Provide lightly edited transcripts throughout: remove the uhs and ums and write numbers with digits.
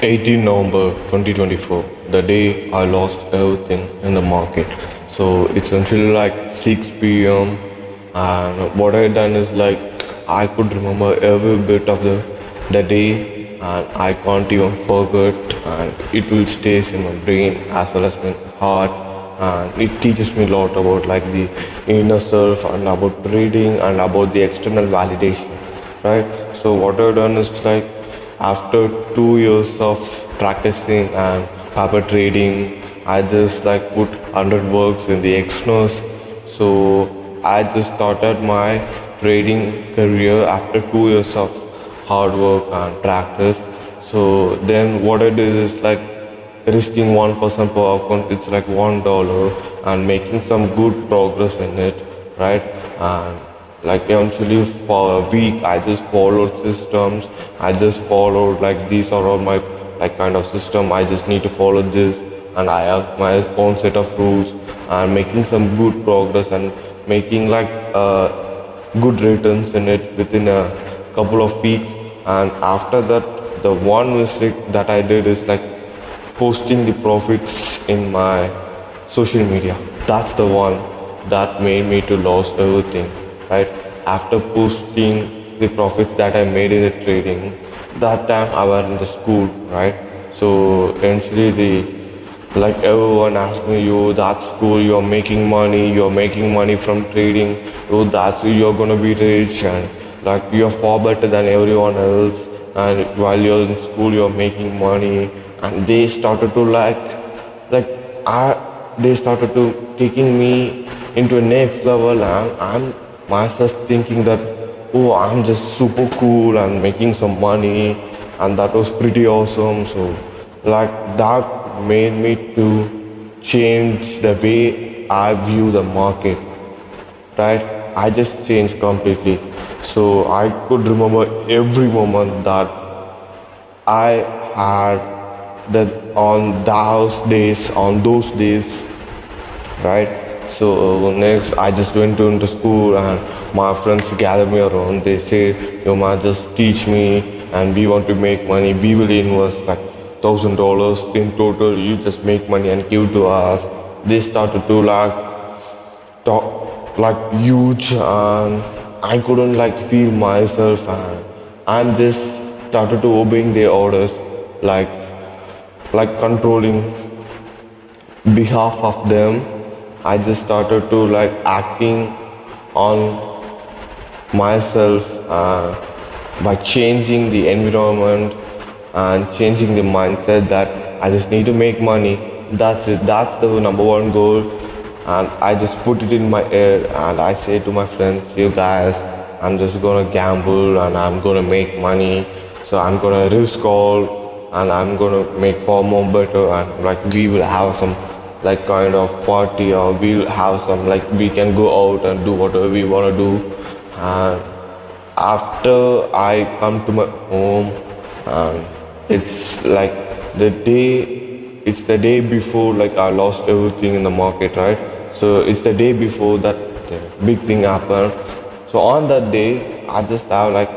18 November 2024, the day I lost everything in the market. So it's until like 6 p.m. And what I done is like I could remember every bit of the day and I can't even forget and it will stays in my brain as well as my heart and it teaches me a lot about like the inner self and about trading and about the external validation, right? So what I've done is like after 2 years of practicing and paper trading, I just like put 100 works in the externals. So I just started my trading career after 2 years of hard work and practice. So then what I did is like risking 1% per account, it's like $1 and making some good progress in it, right? And like eventually for a week I just followed systems, I just followed like these are all my like kind of system, I just need to follow this and I have my own set of rules and making some good progress and making like good returns in it within a couple of weeks. And after that, the one mistake that I did is like posting the profits in my social media. That's the one that made me to lose everything, right? After posting the profits that I made in the trading, that time I was in the school, right? So eventually the like everyone asked me, you that's cool, you're making money from trading, you that's you're gonna be rich and like you're far better than everyone else and while you're in school you're making money and they started to like I they started to taking me into a next level and I'm myself thinking that oh I'm just super cool and making some money and that was pretty awesome. So like that made me to change the way I view the market, right? I just changed completely. So I could remember every moment that I had that on those days, right? So next, I just went into school and my friends gathered me around. They say, "Yo, man, just teach me, and we want to make money. We will invest like $1,000 in total. You just make money and give to us." They started to like talk like huge, and I couldn't like feel myself, and I'm just started to obeying their orders, like controlling behalf of them. I just started to like acting on myself by changing the environment and changing the mindset that I just need to make money. That's it. That's the number one goal. And I just put it in my head and I say to my friends, you guys, I'm just gonna gamble and I'm gonna make money. So I'm gonna risk all and I'm gonna make far more better and like we will have some like kind of party or we'll have some like we can go out and do whatever we wanna do. And after I come to my home and it's like it's the day before like I lost everything in the market, right? So it's the day before that the big thing happened. So on that day I just have like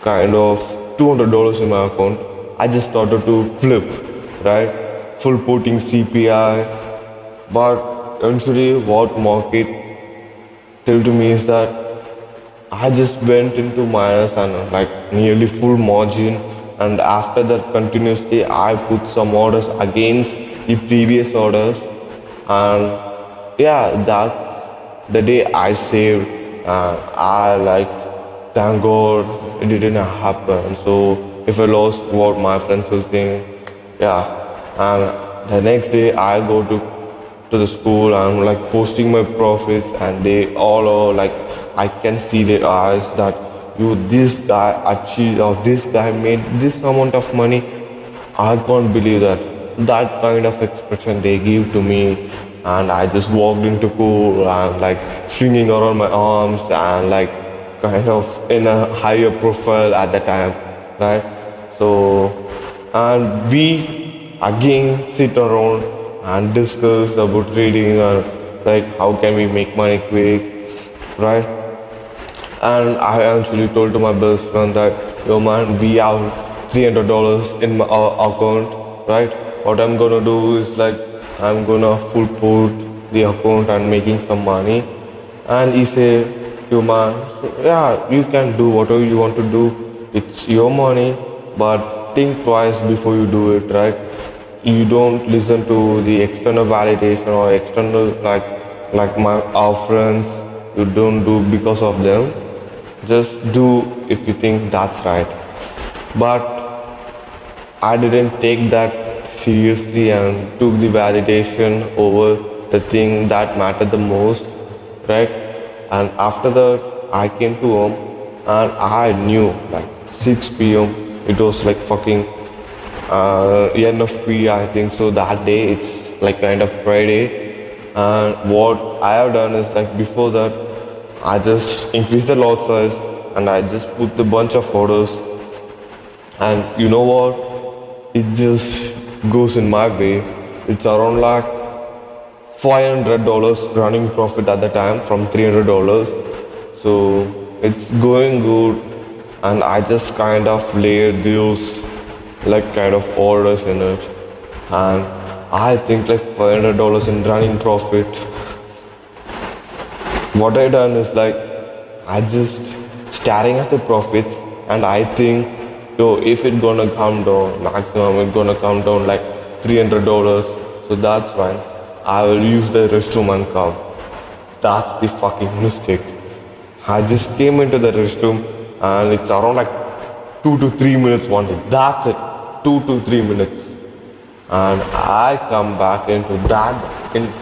kind of $200 in my account. I just started to flip, right? Full putting CPI, but eventually what market tell to me is that I just went into minus and like nearly full margin, and after that continuously I put some orders against the previous orders, and yeah, that's the day I saved. I like thank God it didn't happen. So if I lost, what my friends will think, yeah. And the next day I go to the school. I'm like posting my profits, and they all are like, I can see their eyes that you this guy achieved or this guy made this amount of money. I can't believe that. That kind of expression they give to me, and I just walked into school and like swinging around my arms and like kind of in a higher profile at the time, right? So, and we again sit around and discuss about trading and like how can we make money quick, right? And I actually told to my best friend that, yo man, we have $300 in my account, right? What I'm gonna do is like I'm gonna full put the account and making some money. And he said, human, so, yeah, you can do whatever you want to do. It's your money, but think twice before you do it, right? You don't listen to the external validation or external like my our friends. You don't do because of them. Just do if you think that's right. But I didn't take that seriously and took the validation over the thing that mattered the most, right? And after that, I came to home and I knew like 6 p.m. It was like fucking NFP, I think so. That day, it's like kind of Friday. And what I have done is like before that, I just increased the lot size and I just put the bunch of photos. And you know what? It just goes in my way. It's around like $500 running profit at the time from $300. So it's going good, and I just kind of layered those like kind of orders in it, and I think like $500 in running profit. What I done is like I just staring at the profits, and I think, yo, if it gonna come down, maximum it gonna come down like $300, so that's fine. I will use the restroom and come. That's the fucking mistake. I just came into the restroom and it's around like 2 to 3 minutes only. That's it. 2 to 3 minutes. And I come back into that in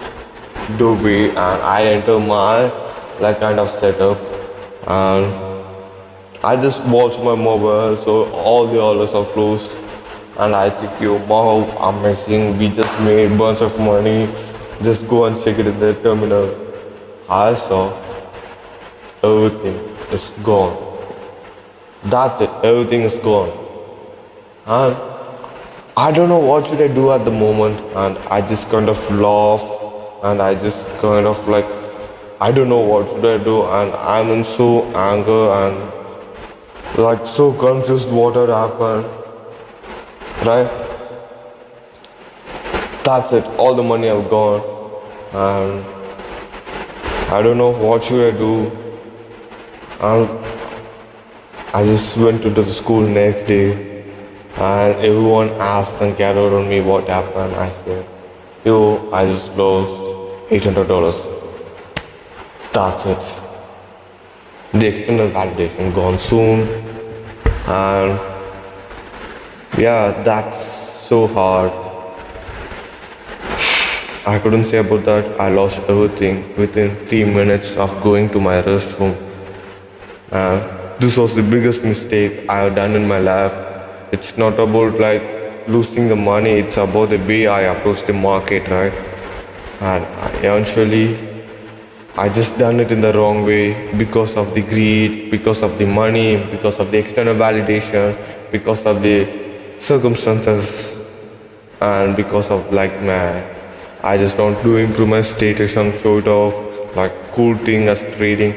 doorway and I enter my like kind of setup, and I just watch my mobile, so all the orders are closed. And I think, yo, wow, amazing. We just made bunch of money. Just go and check it in the terminal. I saw everything is gone. That's it. Everything is gone. And I don't know what should I do at the moment. And I just kind of laugh, and I just kind of like I don't know what should I do, and I'm in so anger and like so confused what had happened. Right? That's it. All the money I've gone, and I don't know what should I do. And I just went into the school next day, and everyone asked and gathered on me what happened. I said, yo, I just lost $800. That's it. The external validation gone soon, and yeah, that's so hard. I couldn't say about that. I lost everything within 3 minutes of going to my restroom. This was the biggest mistake I have done in my life. It's not about like losing the money, it's about the way I approach the market, right? And eventually, I just done it in the wrong way because of the greed, because of the money, because of the external validation, because of the circumstances, and because of like I just want to improve my status and show it off like cool thing as trading.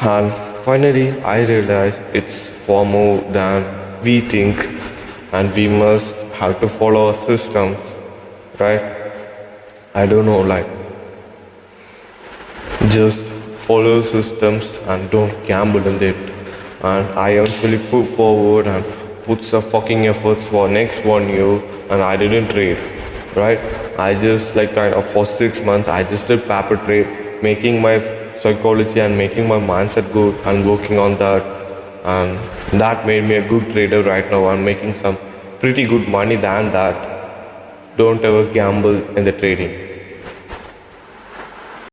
And finally I realized it's far more than we think, and we must have to follow our systems, right? I don't know, like just follow systems and don't gamble in it. And I actually put forward and put some fucking efforts for next 1 year, and I didn't trade, right? I just like kind of for 6 months I just did paper trade, making my psychology and making my mindset good and working on that, and that made me a good trader. Right now I'm making some pretty good money than that. Don't ever gamble in the trading.